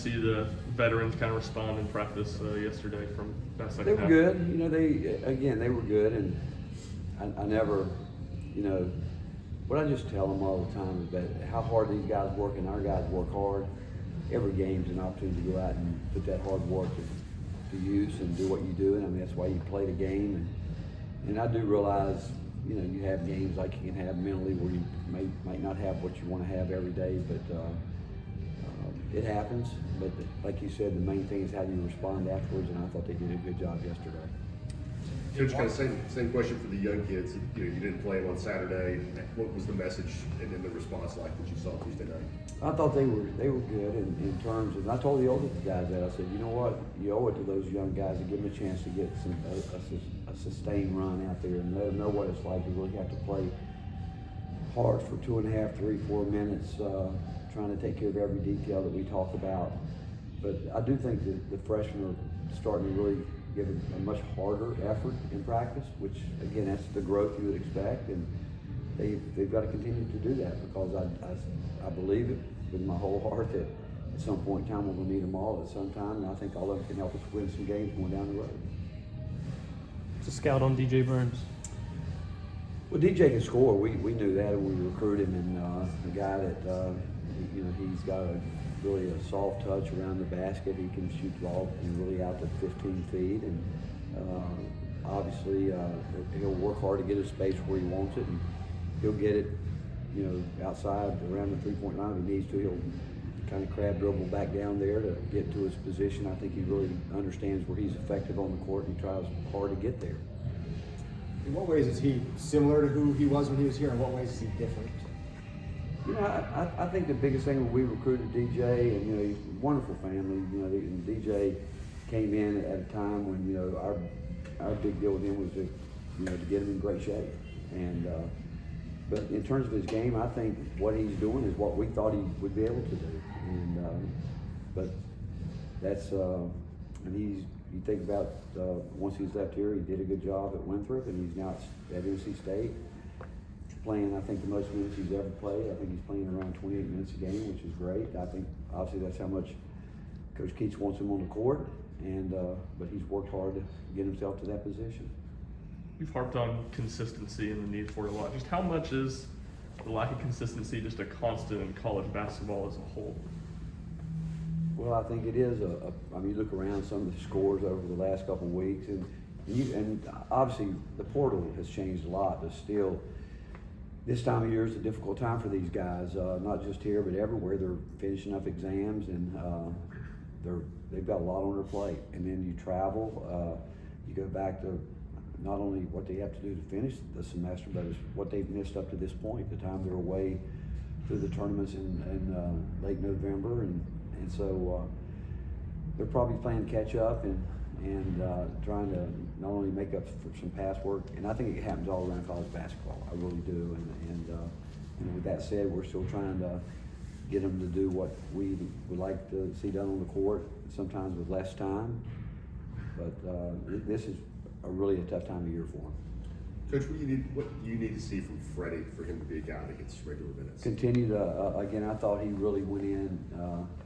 see the veterans kind of respond in practice yesterday from that second They were half? good. You know, they were good, and I never, you know, what I just tell them all the time is that how hard these guys work, and our guys work hard. Every game's an opportunity to go out and put that hard work to use and do what you do, and I mean that's why you play the game. And I do realize, you know, you have games like you can have mentally where you might not have what you want to have every day, but it happens. But like you said, the main thing is how you respond afterwards, and I thought they did a good job yesterday. Coach, kind of same question for the young kids. You know, you didn't play them on Saturday. What was the message and then the response like that you saw Tuesday night? I thought they were good in terms of, and I told the older guys that, I said, you know what, you owe it to those young guys to give them a chance to get a sustained run out there and let them know what it's like to really have to play hard for 2.5, 3, 4 minutes, trying to take care of every detail that we talk about. But I do think that the freshmen are starting to really give a much harder effort in practice, which again, that's the growth you would expect, and they've got to continue to do that because I believe it with my whole heart that at some point in time we'll need them all at some time, and I think all of them can help us win some games going down the road. It's a scout on DJ Burns. Well, DJ can score. We knew that when we recruited him, and the guy that you know, he's got really a soft touch around the basket. He can shoot the ball really out to 15 feet, and obviously he'll work hard to get his space where he wants it, and he'll get it, you know, outside around the three-point line if he needs to. He'll kind of crab dribble back down there to get to his position. I think he really understands where he's effective on the court, and he tries hard to get there. In what ways is he similar to who he was when he was here? In what ways is he different? You know, I think the biggest thing when we recruited DJ, and you know, he's a wonderful family. You know, and DJ came in at a time when, you know, our big deal with him was to, you know, to get him in great shape. And but in terms of his game, I think what he's doing is what we thought he would be able to do. And but that's and you think about once he's left here, he did a good job at Winthrop, and he's now at NC State, playing, I think, the most minutes he's ever played. I think he's playing around 28 minutes a game, which is great. I think, obviously, that's how much Coach Keats wants him on the court, and but he's worked hard to get himself to that position. You've harped on consistency and the need for it a lot. Just how much is the lack of consistency just a constant in college basketball as a whole? Well, I think it is I mean, you look around some of the scores over the last couple of weeks, and obviously the portal has changed a lot, but still, this time of year is a difficult time for these guys, not just here, but everywhere. They're finishing up exams, and they've got a lot on their plate. And then you travel, you go back to not only what they have to do to finish the semester, but it's what they've missed up to this point, the time they're away through the tournaments in late November. And so they're probably playing catch up and trying to not only make up for some past work, and I think it happens all around college basketball. I really do. And with that said, we're still trying to get them to do what we would like to see done on the court, sometimes with less time. But this is really a tough time of year for them. Coach, what do you need to see from Freddie for him to be a guy that gets regular minutes? Continue to, again, I thought he really went in,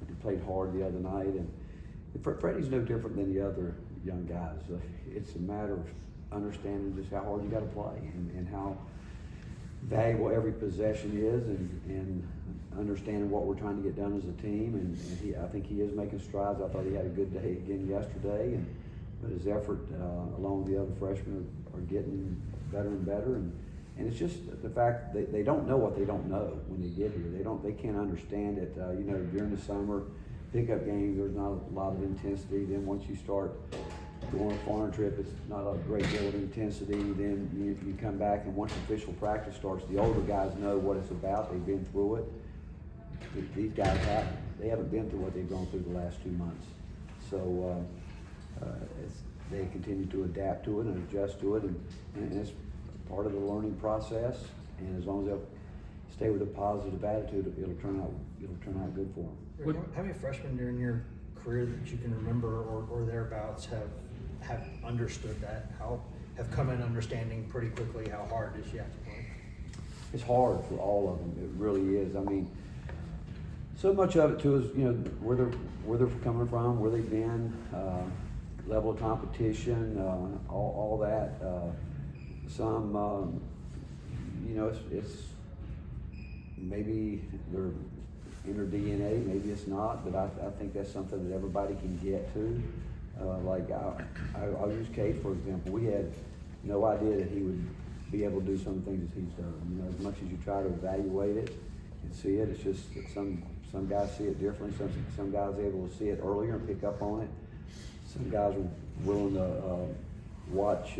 he played hard the other night, and Freddie's no different than the other young guys. It's a matter of understanding just how hard you got to play and how valuable every possession is, and understanding what we're trying to get done as a team. And I think he is making strides. I thought he had a good day again yesterday, but his effort along with the other freshmen are getting better and better. And it's just the fact that they don't know what they don't know when they get here. They can't understand it. You know, during the summer pickup games, there's not a lot of intensity. Then once you start going on a foreign trip, it's not a great deal of intensity. Then you come back, and once official practice starts, the older guys know what it's about. They've been through it. These guys haven't been through what they've gone through the last 2 months. So they continue to adapt to it and adjust to it, and it's part of the learning process. And as long as they'll stay with a positive attitude, it'll turn out good for them. How many freshmen during your career that you can remember or thereabouts have understood that, have come in understanding pretty quickly how hard it is you have to play? It's hard for all of them. It really is. I mean, So much of it too is, you know, where they're coming from, where they've been, level of competition, all that. You know, it's maybe they're in their DNA, maybe it's not, but I think that's something that everybody can get to. Like I'll use Cade for example. We had no idea that he would be able to do some of the things that he's done. You know, as much as you try to evaluate it and see it, it's just that some guys see it differently. Some guys are able to see it earlier and pick up on it. Some guys are willing to watch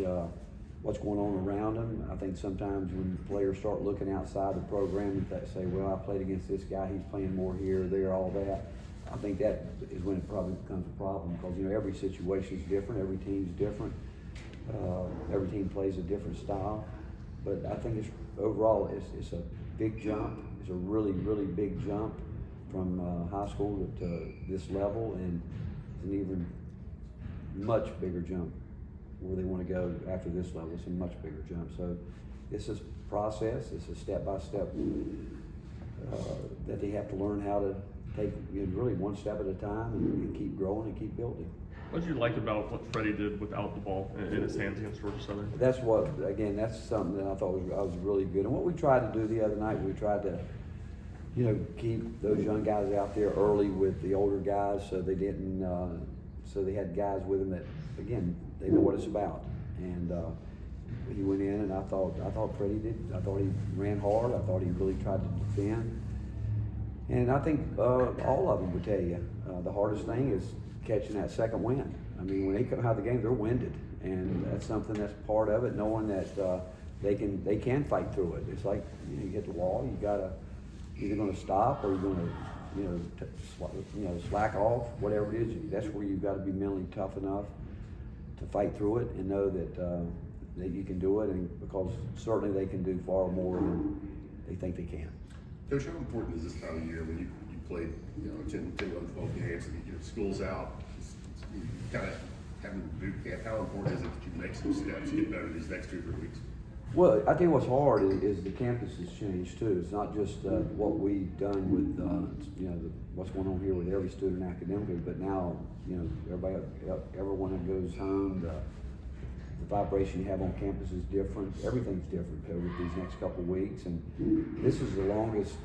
what's going on around them. I think sometimes when players start looking outside the program and say, well, I played against this guy, he's playing more here, there, all that. I think that is when it probably becomes a problem because, you know, every situation is different, every team's different, every team plays a different style. But I think overall it's a big jump. It's a really, really big jump from high school to this level, and it's an even much bigger jump where they want to go after this level. It's a much bigger jump. So this is process. It's a step-by-step that they have to learn how to take, you know, really one step at a time and keep growing and keep building. What did you like about what Freddie did without the ball in his hands against Georgia Southern? That's what, again, that's something that I thought was really good. And what we tried to do the other night, we tried to, you know, keep those young guys out there early with the older guys, so they didn't, so they had guys with them that, again, they know what it's about. And he went in, and I thought Freddie did. I thought he ran hard. I thought he really tried to defend. And I think all of them would tell you the hardest thing is catching that second wind. I mean, when they come out of the game, they're winded, and that's something that's part of it. Knowing that they can fight through it. It's like, you know, you hit the wall. You gotta either going to stop or you're going to slack off. Whatever it is, that's where you've got to be mentally tough enough to fight through it and know that that you can do it, and because certainly they can do far more than they think they can. Coach, how important is this time of year when you played, you know, 10, 11, 12 games, and you know, school's out, you kind of having boot camp? How important is it that you make some steps, get better these next 2 or 3 weeks? Well, I think what's hard is the campus has changed too. It's not just what we've done with you know, what's going on here with every student academically, but now, you know, everyone that goes home, the vibration you have on campus is different. Everything's different with these next couple of weeks, and this is the longest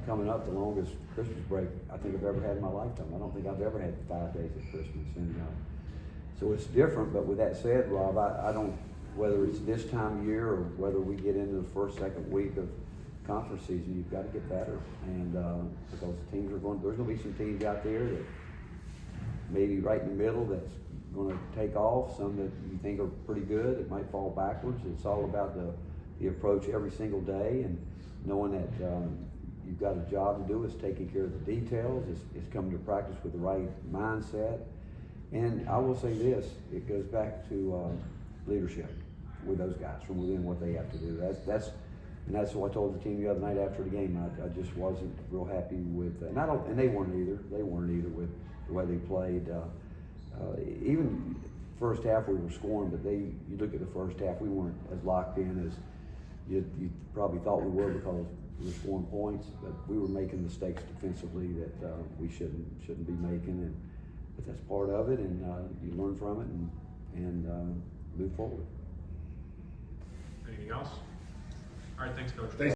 coming up, the longest Christmas break I think I've ever had in my lifetime. I don't think I've ever had 5 days at Christmas, and so it's different. But with that said, Rob, I don't. Whether it's this time of year or whether we get into the first, second week of conference season, you've got to get better. And because teams are there's going to be some teams out there that maybe right in the middle that's going to take off, some that you think are pretty good that might fall backwards. It's all about the approach every single day, and knowing that you've got a job to do. It's taking care of the details. It's coming to practice with the right mindset. And I will say this, it goes back to leadership with those guys from within, what they have to do. That's what I told the team the other night after the game. I just wasn't real happy with, and they weren't either. They weren't either with the way they played. Even first half we were scoring, but you look at the first half, we weren't as locked in as you probably thought we were because we were scoring points, but we were making mistakes defensively that we shouldn't be making, but that's part of it, and you learn from it and move forward. Anything else? All right, thanks, Coach. Thanks.